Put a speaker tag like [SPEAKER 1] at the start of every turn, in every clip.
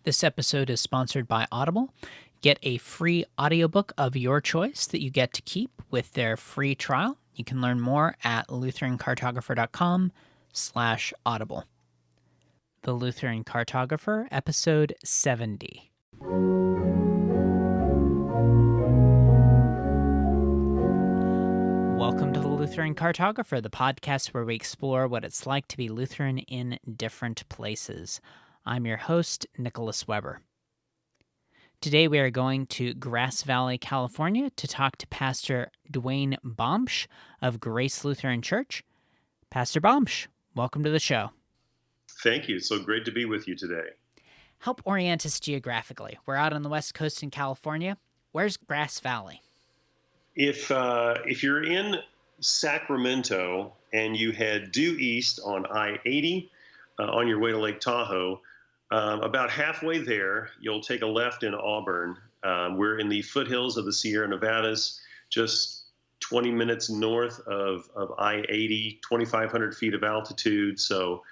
[SPEAKER 1] This episode is sponsored by Audible. Get a free audiobook of your choice that you get to keep with their free trial. You can learn more at lutherancartographer.com/audible. The Lutheran Cartographer, episode 70. Welcome to the Lutheran Cartographer, the podcast where we explore what it's like to be Lutheran in different places. I'm your host, Nicholas Weber. Today we are going to Grass Valley, California to talk to Pastor Duane Bamsch of Grace Lutheran Church. Pastor Bamsch, welcome to the show.
[SPEAKER 2] Thank you. It's so great to be with you today.
[SPEAKER 1] Help orient us geographically. We're out on the West Coast in California. Where's Grass Valley?
[SPEAKER 2] If you're in Sacramento and you head due east on I-80 on your way to Lake Tahoe, about halfway there, you'll take a left in Auburn. We're in the foothills of the Sierra Nevadas, just 20 minutes north of I-80, 2,500 feet of altitude. So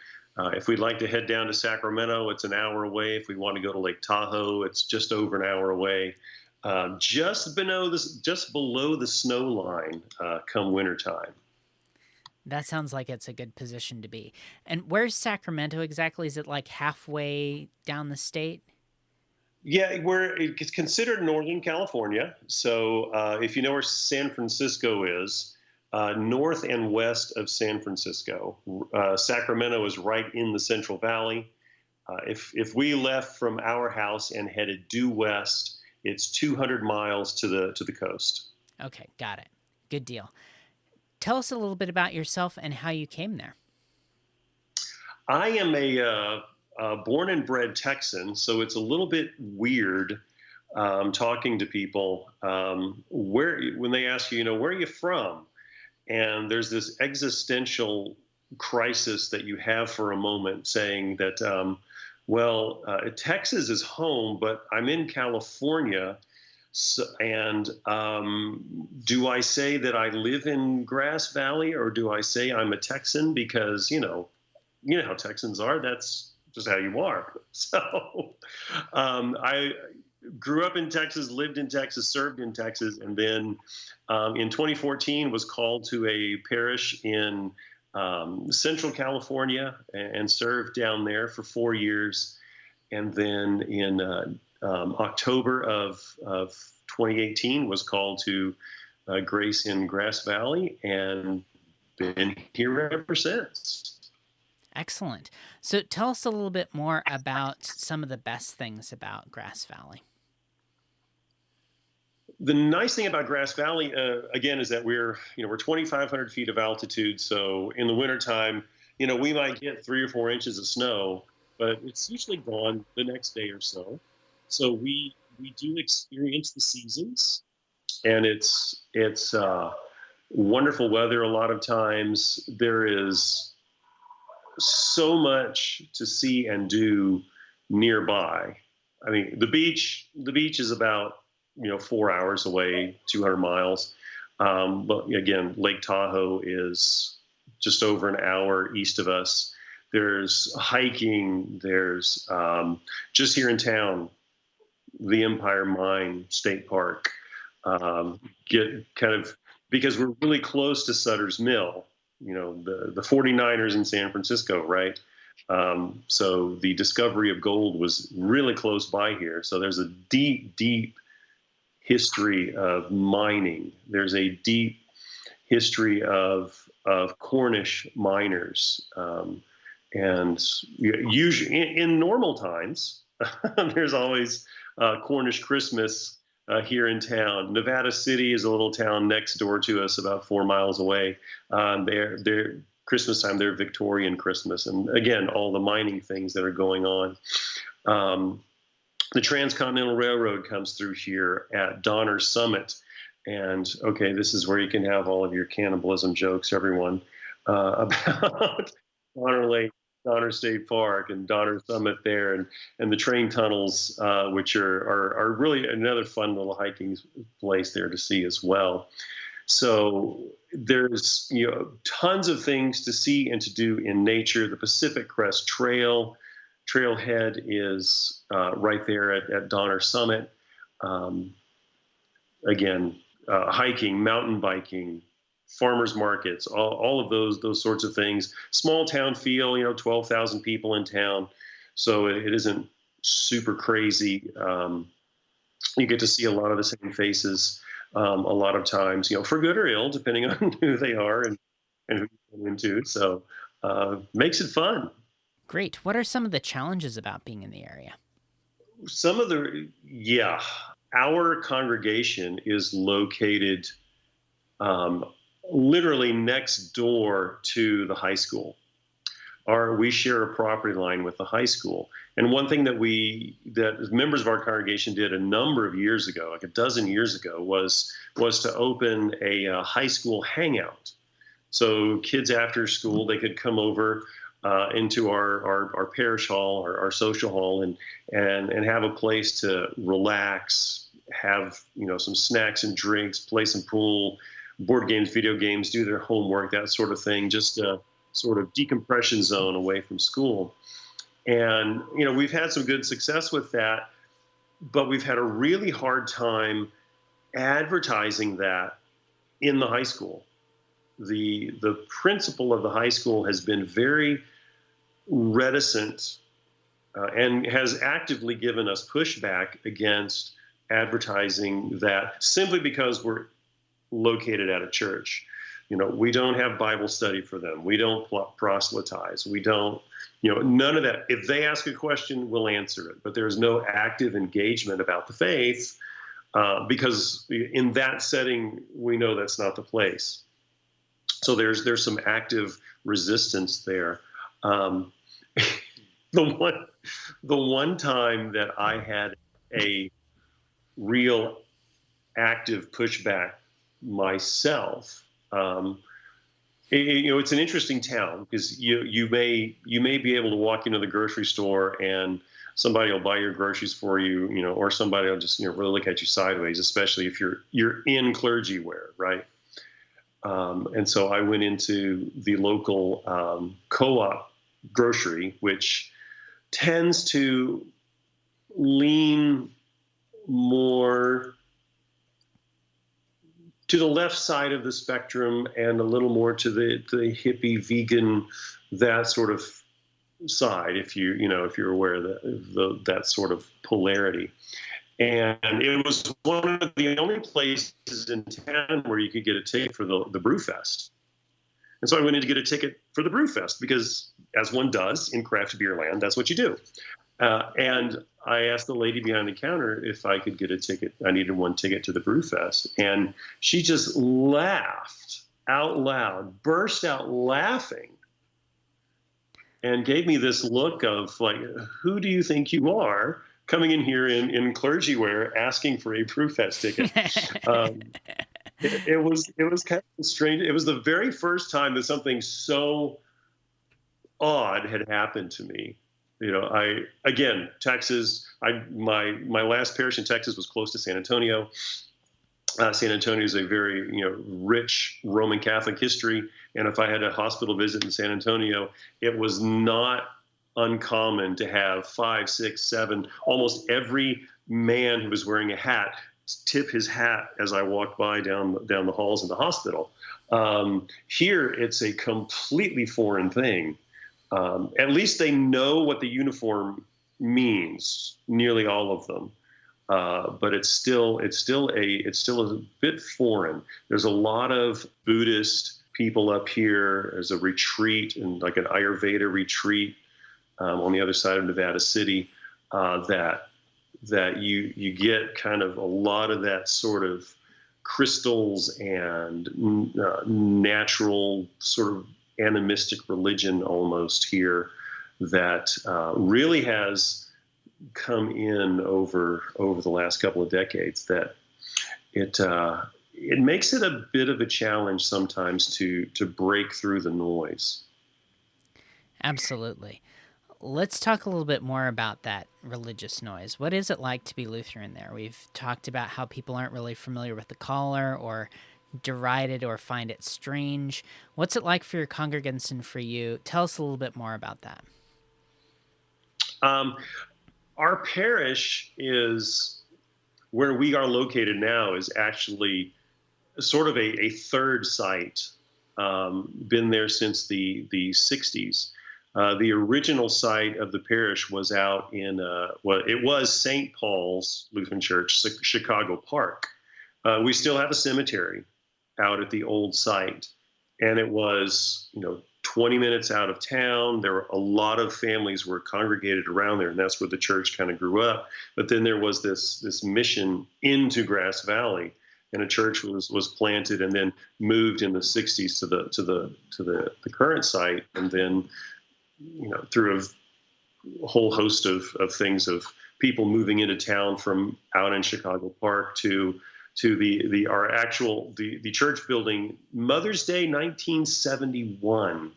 [SPEAKER 2] if we'd like to head down to Sacramento, it's an hour away. If we want to go to Lake Tahoe, it's just over an hour away. Just below the snow line come wintertime.
[SPEAKER 1] That sounds like it's a good position to be. And where's Sacramento exactly? Is it like halfway down the state?
[SPEAKER 2] Yeah, it's considered Northern California. So if you know where San Francisco is, north and west of San Francisco, Sacramento is right in the Central Valley. If we left from our house and headed due west, it's 200 miles to the coast.
[SPEAKER 1] Okay, got it. Good deal. Tell us a little bit about yourself and how you came there.
[SPEAKER 2] I am a born and bred Texan, so it's a little bit weird talking to people when they ask you, where are you from? And there's this existential crisis that you have for a moment saying that, Texas is home, but I'm in California. So, and do I say that I live in Grass Valley, or do I say I'm a Texan? Because, you know how Texans are. That's just how you are. So I grew up in Texas, lived in Texas, served in Texas, and then in 2014 was called to a parish in Central California and served down there for 4 years. And then in October of 2018 was called to Grace in Grass Valley and been here ever since.
[SPEAKER 1] Excellent. So tell us a little bit more about some of the best things about Grass Valley.
[SPEAKER 2] The nice thing about Grass Valley, again, is that we're 2,500 feet of altitude. So in the wintertime, we might get 3 or 4 inches of snow, but it's usually gone the next day or so. So we do experience the seasons, and it's wonderful weather. A lot of times there is so much to see and do nearby. I mean, the beach is about 4 hours away, 200 miles. But again, Lake Tahoe is just over an hour east of us. There's hiking. There's just here in town, the Empire Mine State Park. Because we're really close to Sutter's Mill, the 49ers in San Francisco, right? So the discovery of gold was really close by here. So there's a deep, deep history of mining. There's a deep history of Cornish miners. And usually in normal times, there's always Cornish Christmas here in town. Nevada City is a little town next door to us, about 4 miles away. They're Christmas time, they're Victorian Christmas. And again, all the mining things that are going on. The Transcontinental Railroad comes through here at Donner Summit. And okay, this is where you can have all of your cannibalism jokes, everyone, about Donner Lake, Donner State Park, and Donner Summit there, and the train tunnels, which are really another fun little hiking place there to see as well. So there's tons of things to see and to do in nature. The Pacific Crest Trail Trailhead is right there at Donner Summit. Um, again, hiking, mountain biking, farmers markets, all of those sorts of things. Small town feel, 12,000 people in town, so it isn't super crazy. You get to see a lot of the same faces a lot of times, for good or ill, depending on who they are and who you run into. So makes it fun.
[SPEAKER 1] Great. What are some of the challenges about being in the area?
[SPEAKER 2] Yeah, our congregation is located um, literally next door to the high school. We share a property line with the high school. And one thing that members of our congregation did a number of years ago, like a dozen years ago, was to open a high school hangout. So kids after school, they could come over into our parish hall, our social hall, and have a place to relax, have some snacks and drinks, play some pool, board games, video games, do their homework, that sort of thing. Just a sort of decompression zone away from school. And we've had some good success with that, but we've had a really hard time advertising that in the high school. The principal of the high school has been very reticent and has actively given us pushback against advertising that, simply because we're located at a church. We don't have Bible study for them. We don't proselytize. We don't, none of that. If they ask a question, we'll answer it. But there's no active engagement about the faith because in that setting, we know that's not the place. So there's some active resistance there. The one time that I had a real active pushback myself, it's an interesting town because you may be able to walk into the grocery store and somebody will buy your groceries for you, or somebody will just really look at you sideways, especially if you're in clergy wear, right? And so I went into the local co-op grocery, which tends to lean more to the left side of the spectrum and a little more to the hippie, vegan, that sort of side, if you're aware of that sort of polarity. And it was one of the only places in town where you could get a ticket for the Brew Fest. And so I went in to get a ticket for the Brew Fest because, as one does in craft beer land, that's what you do. And I asked the lady behind the counter if I could get a ticket. I needed one ticket to the Brew Fest. And she just laughed out loud, burst out laughing, and gave me this look of like, who do you think you are coming in here in clergy wear asking for a Brew Fest ticket? It was kind of strange. It was the very first time that something so odd had happened to me. Texas. My last parish in Texas was close to San Antonio. San Antonio is a very rich Roman Catholic history, and if I had a hospital visit in San Antonio, it was not uncommon to have 5, 6, 7, almost every man who was wearing a hat tip his hat as I walked by down the halls in the hospital. Here, it's a completely foreign thing. At least they know what the uniform means, nearly all of them. But it's still a bit foreign. There's a lot of Buddhist people up here. There's a retreat, and like an Ayurveda retreat on the other side of Nevada City, that you get kind of a lot of that sort of crystals and natural sort of animistic religion almost here that really has come in over the last couple of decades. That it makes it a bit of a challenge sometimes to break through the noise.
[SPEAKER 1] Absolutely. Let's talk a little bit more about that religious noise. What is it like to be Lutheran there? We've talked about how people aren't really familiar with the collar or deride it or find it strange. What's it like for your congregants and for you? Tell us a little bit more about that.
[SPEAKER 2] Um, our parish is where we are located now is actually sort of a third site. Been there since the 60s. The original site of the parish was out in, it was St. Paul's Lutheran Church, Chicago Park. We still have a cemetery out at the old site. And it was, 20 minutes out of town. There were a lot of families were congregated around there, and that's where the church kind of grew up. But then there was this mission into Grass Valley, and a church was planted and then moved in the 60s to the current site, and then through a whole host of things of people moving into town from out in Chicago Park to the church building. Mother's Day 1971,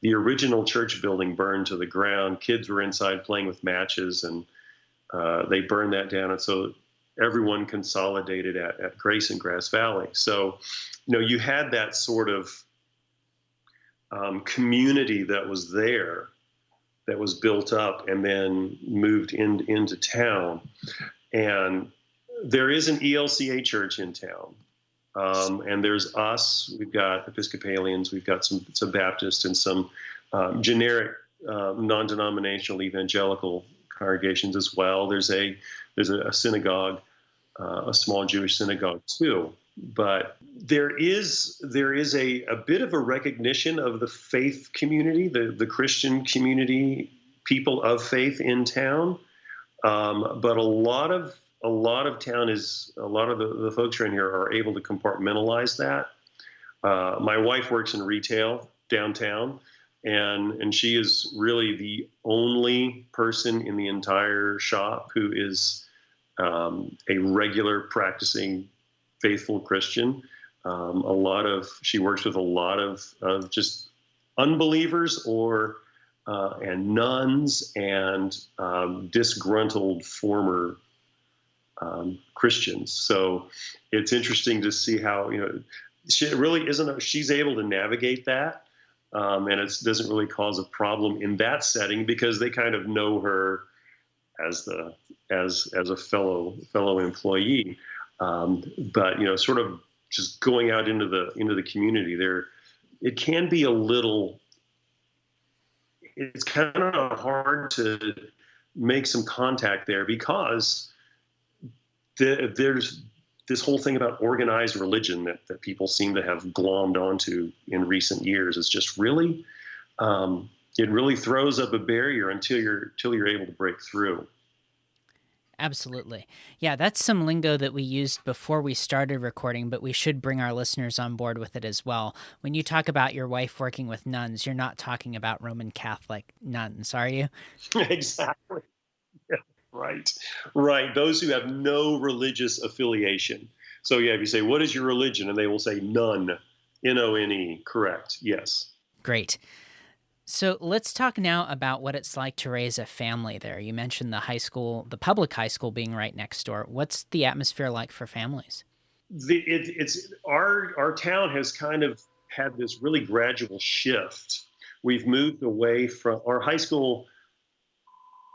[SPEAKER 2] the original church building burned to the ground. Kids were inside playing with matches, and they burned that down. And so everyone consolidated at Grace and Grass Valley. So, you had that sort of community that was there, that was built up and then moved into town. And there is an ELCA church in town. And there's us, we've got Episcopalians, we've got some Baptists and some generic non-denominational evangelical congregations as well. There's a synagogue, a small Jewish synagogue too. But there is a bit of a recognition of the faith community, the Christian community, people of faith in town. But a lot of town is, a lot of the folks around here are able to compartmentalize that. My wife works in retail downtown, and she is really the only person in the entire shop who is a regular practicing faithful Christian. She works with a lot of just unbelievers and nuns and disgruntled former Christians. So it's interesting to see how, she really she's able to navigate that. And it doesn't really cause a problem in that setting because they kind of know her as a fellow employee. But sort of just going out into the community there, it can be it's kind of hard to make some contact there because there's this whole thing about organized religion that people seem to have glommed onto in recent years. Is just really, it really throws up a barrier until you're able to break through.
[SPEAKER 1] Absolutely. Yeah, that's some lingo that we used before we started recording, but we should bring our listeners on board with it as well. When you talk about your wife working with nuns, you're not talking about Roman Catholic nuns, are you?
[SPEAKER 2] Exactly. Yeah, right. Those who have no religious affiliation. So yeah, if you say, what is your religion? And they will say none, None. Correct. Yes.
[SPEAKER 1] Great. So let's talk now about what it's like to raise a family there. You mentioned the public high school being right next door. What's the atmosphere like for families?
[SPEAKER 2] It's our town has kind of had this really gradual shift. We've moved away from our high school,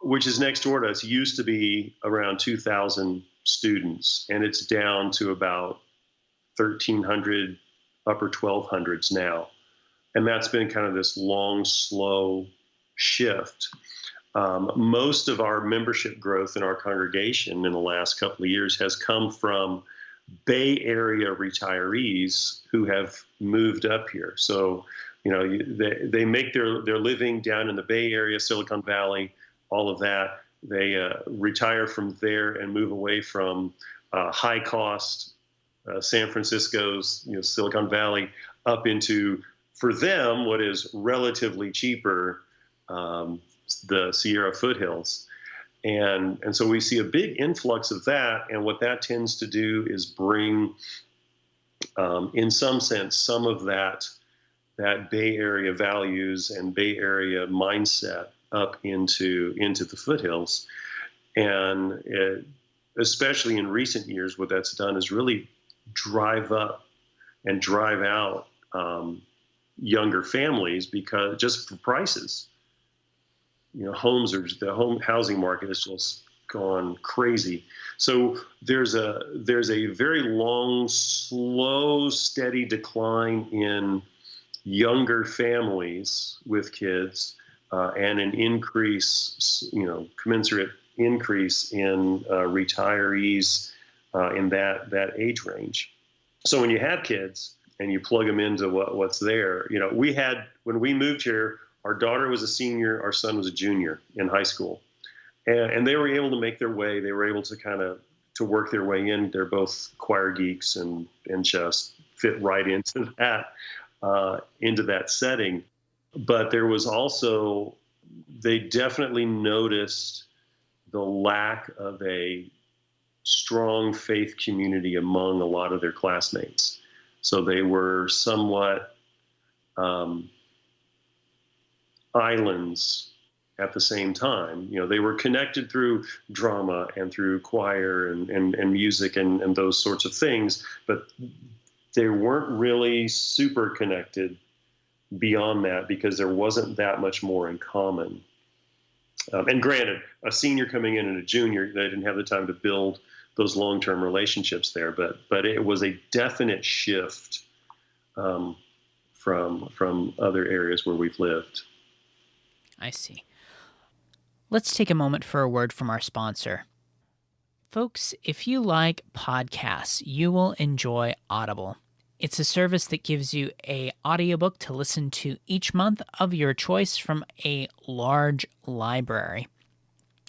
[SPEAKER 2] which is next door to us, used to be around 2,000 students, and it's down to about 1,300, upper 1,200s now. And that's been kind of this long, slow shift. Most of our membership growth in our congregation in the last couple of years has come from Bay Area retirees who have moved up here. So, they make their living down in the Bay Area, Silicon Valley, all of that. They retire from there and move away from high cost San Francisco's, Silicon Valley, up into, for them, what is relatively cheaper, the Sierra foothills. And so we see a big influx of that. And what that tends to do is bring, in some sense, some of that Bay Area values and Bay Area mindset up into the foothills. And especially in recent years, what that's done is really drive up and drive out younger families, because just for prices. the home housing market has just gone crazy. So there's a very long, slow, steady decline in younger families with kids, and an increase, commensurate increase in retirees in that age range. So when you have kids and you plug them into what's there, when we moved here, our daughter was a senior, our son was a junior in high school, and they were able to make their way. They were able to work their way in. They're both choir geeks and just fit right into that setting. But there was also, they definitely noticed the lack of a strong faith community among a lot of their classmates. So they were somewhat islands at the same time. They were connected through drama and through choir and music and those sorts of things, but they weren't really super connected beyond that because there wasn't that much more in common. And granted, a senior coming in and a junior, they didn't have the time to build those long-term relationships there, but it was a definite shift from other areas where we've lived.
[SPEAKER 1] I see. Let's take a moment for a word from our sponsor. Folks, if you like podcasts, you will enjoy Audible. It's a service that gives you an audiobook to listen to each month of your choice from a large library.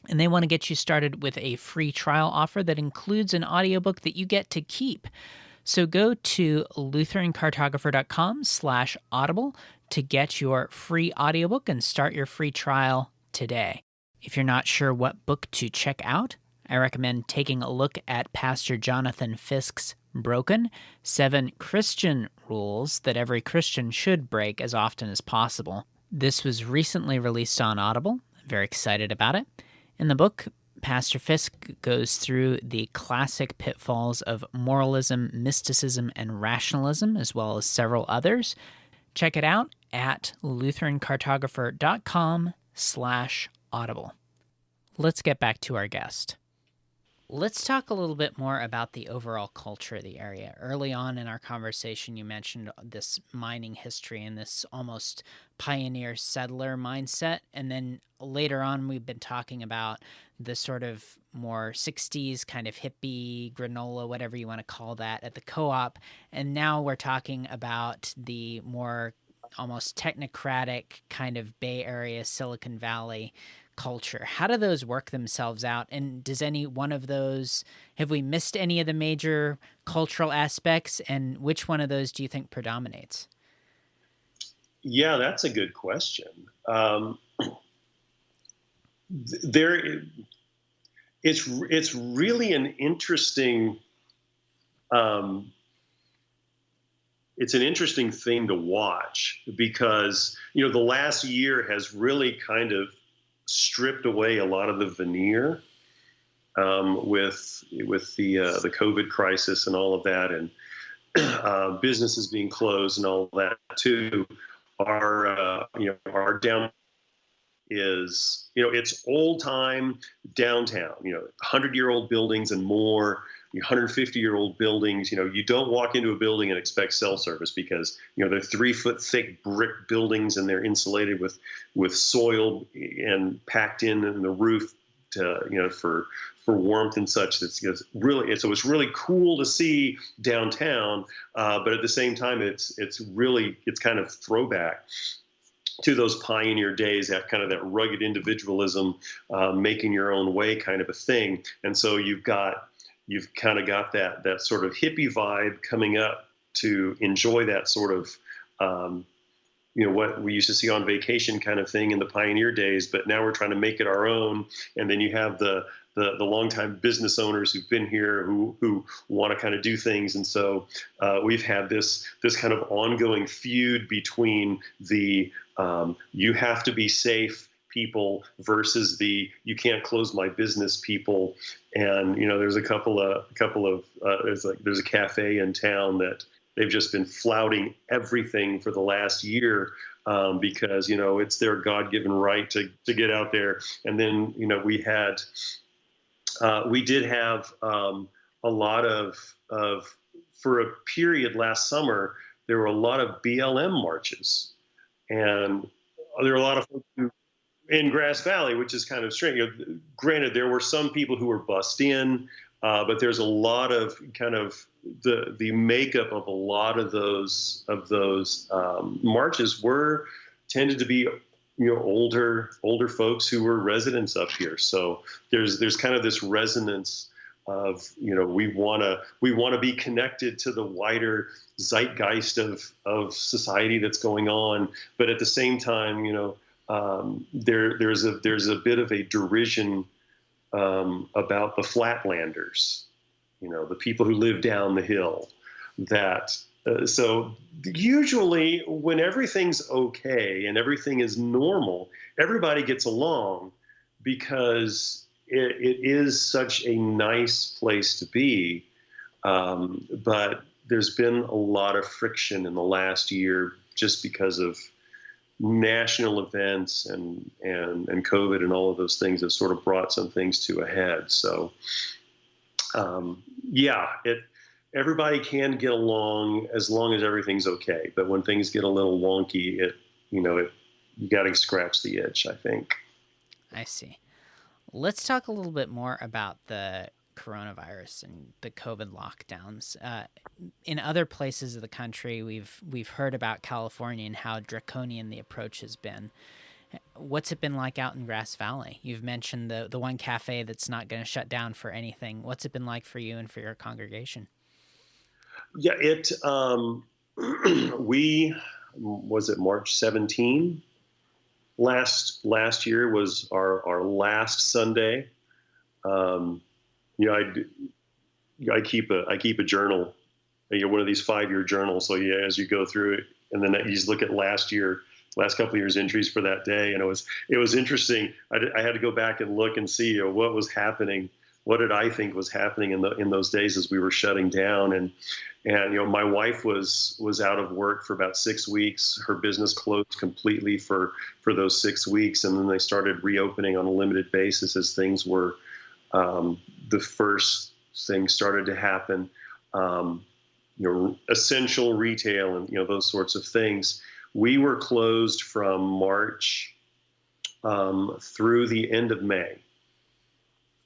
[SPEAKER 1] And they want to get you started with a free trial offer that includes an audiobook that you get to keep. So go to lutherancartographer.com/audible to get your free audiobook and start your free trial today. If you're not sure what book to check out, I recommend taking a look at Pastor Jonathan Fisk's Broken: 7 Christian Rules That Every Christian Should Break as Often as Possible. This was recently released on Audible. I'm very excited about it. In the book, Pastor Fisk goes through the classic pitfalls of moralism, mysticism, and rationalism, as well as several others. Check it out at lutherancartographer.com/audible. Let's get back to our guest. Let's talk a little bit more about the overall culture of the area. Early on in our conversation, you mentioned this mining history and this almost pioneer settler mindset. And then later on, we've been talking about the sort of more 60s kind of hippie, granola, whatever you want to call that, at the co-op. And now we're talking about the more almost technocratic kind of Bay Area, Silicon Valley culture. How do those work themselves out? And does any one of those, have we missed any of the major cultural aspects? And which one of those do you think predominates?
[SPEAKER 2] Yeah, that's a good question. It's really an interesting it's an interesting thing to watch because the last year has really kind of stripped away a lot of the veneer with the COVID crisis and all of that, and businesses being closed and all of that too. Our down is it's old time downtown. 100-year-old buildings and more. 150-year-old buildings. You don't walk into a building and expect cell service because they're 3-foot thick brick buildings and they're insulated with soil and packed in the roof to for warmth and such. It's really so it's really cool to see downtown, but at the same time it's kind of throwback to those pioneer days, that kind of that rugged individualism, making your own way kind of a thing. And so you've kind of got that sort of hippie vibe coming up to enjoy that sort of, what we used to see on vacation kind of thing in the pioneer days, but now we're trying to make it our own. And then you have the longtime business owners who've been here who want to kind of do things. And so we've had this kind of ongoing feud between the you have to be safe people versus the you can't close my business people. And there's a couple of there's a cafe in town that they've just been flouting everything for the last year, because, it's their God-given right to get out there. And then, we did have a lot of, for a period last summer, there were a lot of BLM marches. And there are a lot of folks in Grass Valley, which is kind of strange. Granted, there were some people who were bussed in, but there's a lot of kind of the makeup of a lot of those marches tended to be older folks who were residents up here. So there's kind of this resonance of we want to be connected to the wider zeitgeist of society that's going on, but at the same time there's a bit of a derision about the Flatlanders, the people who live down the hill. So usually when everything's okay and everything is normal, everybody gets along because it is such a nice place to be. But there's been a lot of friction in the last year just because of national events and COVID and all of those things have sort of brought some things to a head. So, everybody can get along as long as everything's okay. But when things get a little wonky, you got to scratch the itch, I think.
[SPEAKER 1] I see. Let's talk a little bit more about the coronavirus and the COVID lockdowns. In other places of the country, we've heard about California and how draconian the approach has been. What's it been like out in Grass Valley? You've mentioned the one cafe that's not going to shut down for anything. What's it been like for you and for your congregation?
[SPEAKER 2] Yeah, was it March 17? Last year was our last Sunday. I keep a journal, one of these 5-year journals. So as you go through it, and then you just look at last couple of years entries for that day, and it was interesting. I had to go back and look and see what was happening. What did I think was happening in those days as we were shutting down? And my wife was out of work for about 6 weeks. Her business closed completely for those 6 weeks, and then they started reopening on a limited basis as things were. The first things started to happen. Essential retail and those sorts of things. We were closed from March through the end of May.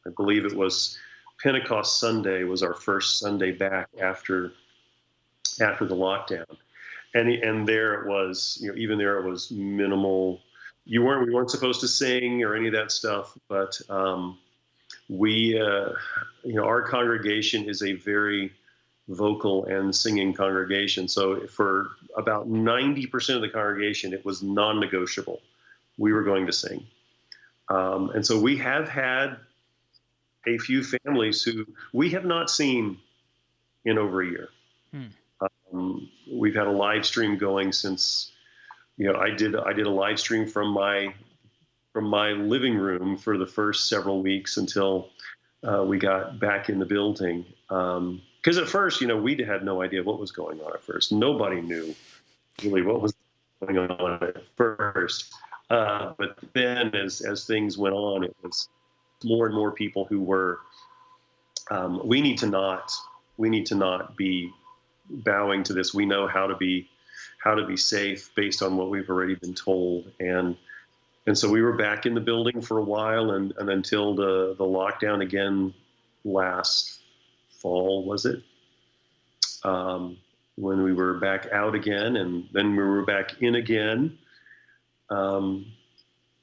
[SPEAKER 2] I believe it was Pentecost Sunday was our first Sunday back after the lockdown, and there it was. Even there it was minimal. We weren't supposed to sing or any of that stuff, but our congregation is a very vocal and singing congregation. So for about 90% of the congregation, it was non-negotiable. We were going to sing, and so we have had a few families who we have not seen in over a year. We've had a live stream going since, I did a live stream from my living room for the first several weeks until we got back in the building. Because at first, we had no idea what was going on at first. Nobody knew really what was going on at first. But then as things went on, it was more and more people who were, we need to not be bowing to this. We know how to be safe based on what we've already been told. And so we were back in the building for a while and until the lockdown again last fall, was it? When we were back out again, and then we were back in again.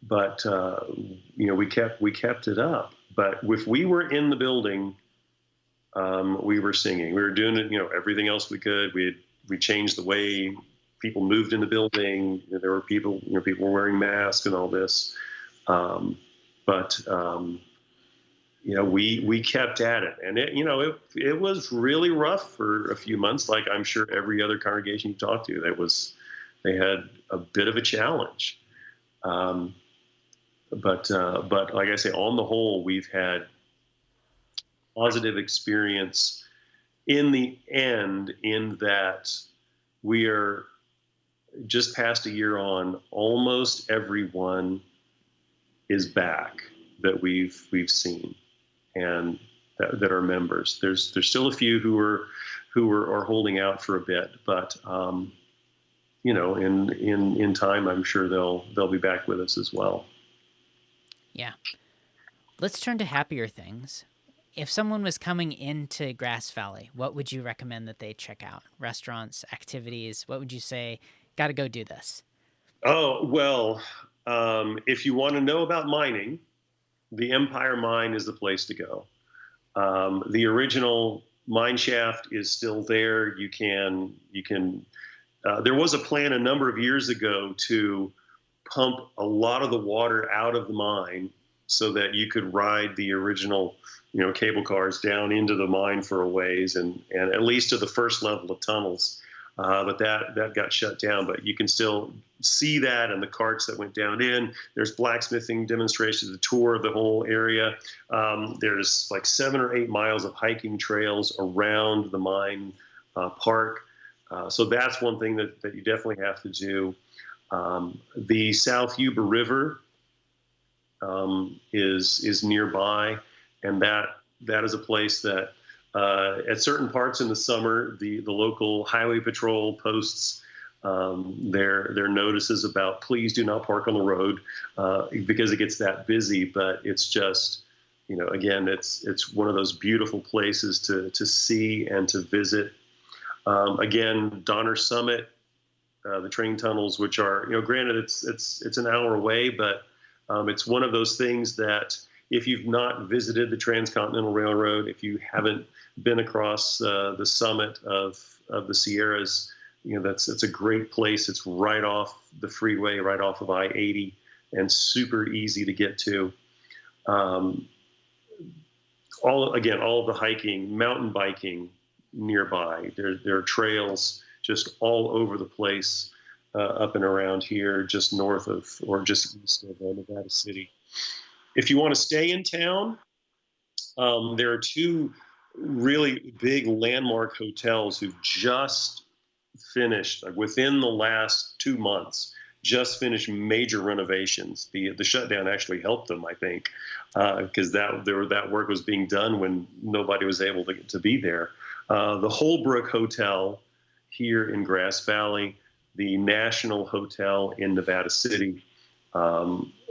[SPEAKER 2] But we kept it up. But if we were in the building, we were singing. We were doing it, everything else we could. We changed the way people moved in the building. There were people were wearing masks and all this. But we kept at it, and it was really rough for a few months. Like I'm sure every other congregation you talk to, they had a bit of a challenge. But like I say, on the whole, we've had positive experience in the end, in that we are, just past a year on, almost everyone is back that we've seen, and that are members. There's still a few who are holding out for a bit, but in time, I'm sure they'll be back with us as well.
[SPEAKER 1] Yeah. Let's turn to happier things. If someone was coming into Grass Valley, what would you recommend that they check out? Restaurants, activities? What would you say? Got to go do this.
[SPEAKER 2] Oh, well, if you want to know about mining, the Empire Mine is the place to go. The original mine shaft is still there. You can. There was a plan a number of years ago to pump a lot of the water out of the mine so that you could ride the original, cable cars down into the mine for a ways and at least to the first level of tunnels. But that got shut down. But you can still see that and the carts that went down in. There's blacksmithing demonstrations, a tour of the whole area. There's like 7 or 8 miles of hiking trails around the mine park. So that's one thing that you definitely have to do. The South Yuba River is nearby, and that is a place that at certain parts in the summer, the local highway patrol posts their notices about please do not park on the road because it gets that busy. But it's just, again, it's one of those beautiful places to see and to visit. Again, Donner Summit, the train tunnels, which are, granted it's an hour away, but it's one of those things that if you've not visited the Transcontinental Railroad, if you haven't been across the summit of the Sierras, it's a great place. It's right off the freeway, right off of I-80, and super easy to get to. All of the hiking, mountain biking nearby. There are trails just all over the place up and around here, just north of or just east of Nevada City. If you want to stay in town, there are 2 really big landmark hotels who've just finished, within the last 2 months, just finished major renovations. The shutdown actually helped them, I think, because that work was being done when nobody was able to be there. The Holbrook Hotel here in Grass Valley, the National Hotel in Nevada City,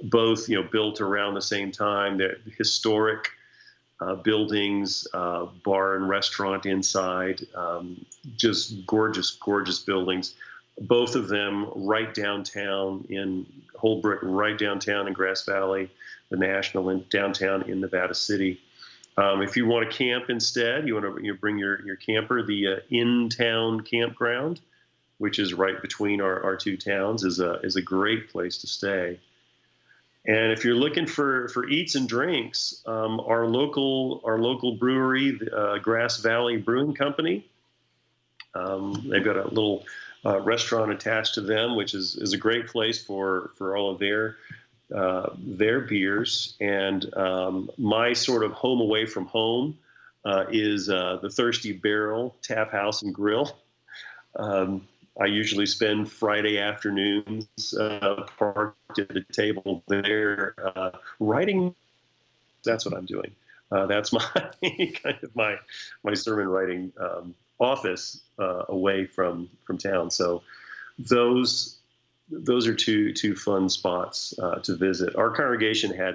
[SPEAKER 2] both built around the same time. They're historic buildings, bar and restaurant inside, just gorgeous buildings. Both of them right downtown in Holbrook, right downtown in Grass Valley, the National in downtown in Nevada City. If you want to camp instead, you want to bring your camper. The in-town campground, which is right between our 2 towns, is a great place to stay. And if you're looking for eats and drinks, our local brewery, the Grass Valley Brewing Company, they've got a little restaurant attached to them, which is a great place for all of their beers. And my sort of home away from home is the Thirsty Barrel Tap House and Grill. I usually spend Friday afternoons parked at the table there writing. That's what I'm doing. That's my kind of my sermon writing office away from town. So those are two fun spots to visit. Our congregation had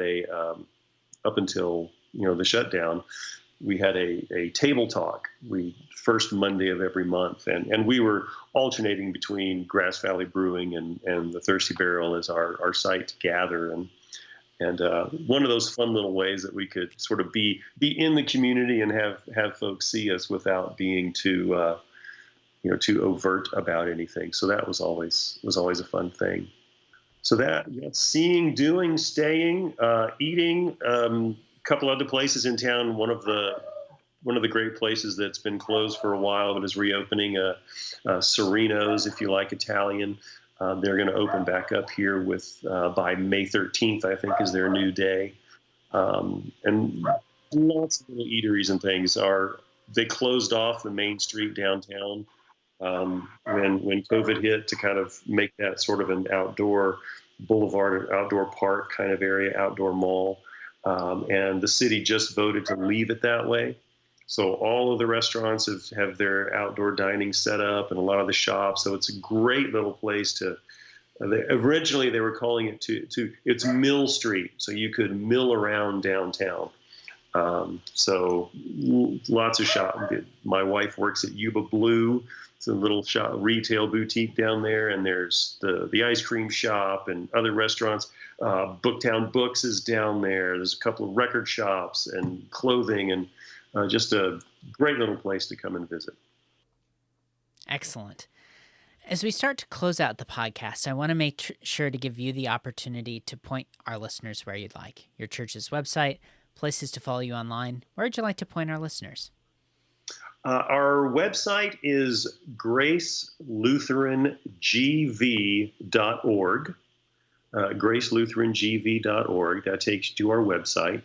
[SPEAKER 2] up until the shutdown, we had a table talk. First Monday of every month, and we were alternating between Grass Valley Brewing and the Thirsty Barrel as our site to gather, and one of those fun little ways that we could sort of be in the community and have folks see us without being too overt about anything. So that was always a fun thing. So that seeing, doing, staying, eating. Couple other places in town. One of the great places that's been closed for a while but is reopening, Sereno's, if you like Italian. They're going to open back up here by May 13th, I think, is their new day. And lots of little eateries and things they closed off the main street downtown when COVID hit, to kind of make that sort of an outdoor boulevard, outdoor park kind of area, outdoor mall. And the city just voted to leave it that way. So all of the restaurants have their outdoor dining set up, and a lot of the shops. So it's a great little place to. Originally, they were calling it it's Mill Street, so you could mill around downtown. So lots of shop. My wife works at Yuba Blue. It's a little shop, retail boutique down there, and there's the ice cream shop and other restaurants. Booktown Books is down there. There's a couple of record shops and clothing, and just a great little place to come and visit.
[SPEAKER 1] Excellent. As we start to close out the podcast, I want to make sure to give you the opportunity to point our listeners where you'd like. Your church's website, places to follow you online. Where would you like to point our listeners?
[SPEAKER 2] Our website is gracelutherangv.org. gracelutherangv.org. That takes you to our website.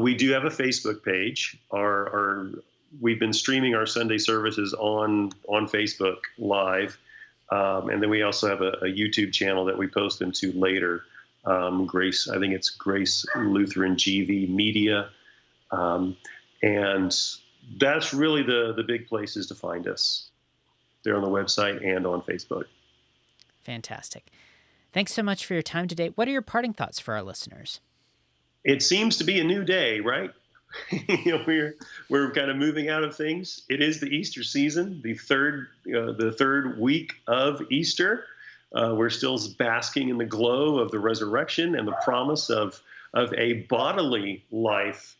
[SPEAKER 2] We do have a Facebook page. We've been streaming our Sunday services on Facebook Live. And then we also have a YouTube channel that we post them to later. I think it's Grace Lutheran GV Media. And that's really the big places to find us. They're on the website and on Facebook.
[SPEAKER 1] Fantastic. Thanks so much for your time today. What are your parting thoughts for our listeners?
[SPEAKER 2] It seems to be a new day, right? We're kind of moving out of things. It is the Easter season, the third week of Easter. We're still basking in the glow of the resurrection and the promise of a bodily life,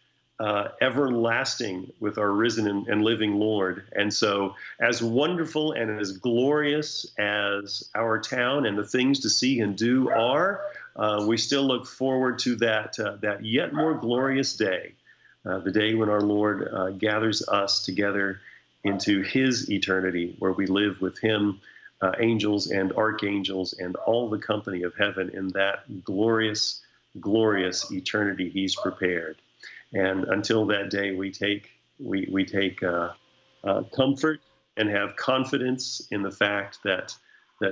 [SPEAKER 2] everlasting with our risen and living Lord. And so, as wonderful and as glorious as our town and the things to see and do are, we still look forward to that yet more glorious day. The day when our Lord gathers us together into his eternity, where we live with him, angels and archangels and all the company of heaven in that glorious, glorious eternity he's prepared. And until that day, we take comfort and have confidence in the fact that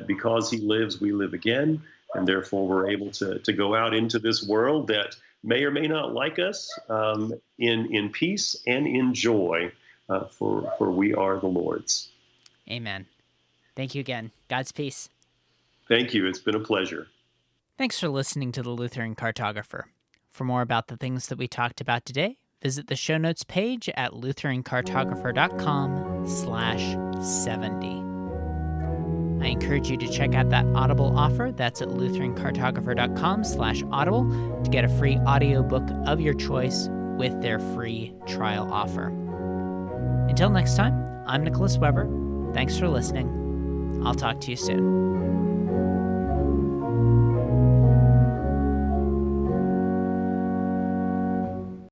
[SPEAKER 2] because he lives, we live again, and therefore we're able to go out into this world that may or may not like us, in peace and in joy, for we are the Lord's.
[SPEAKER 1] Amen. Thank you again. God's peace.
[SPEAKER 2] Thank you. It's been a pleasure.
[SPEAKER 1] Thanks for listening to the Lutheran Cartographer. For more about the things that we talked about today, visit the show notes page at lutherancartographer.com/70. I encourage you to check out that Audible offer. That's at lutherancartographer.com/audible to get a free audiobook of your choice with their free trial offer. Until next time, I'm Nicholas Weber. Thanks for listening. I'll talk to you soon.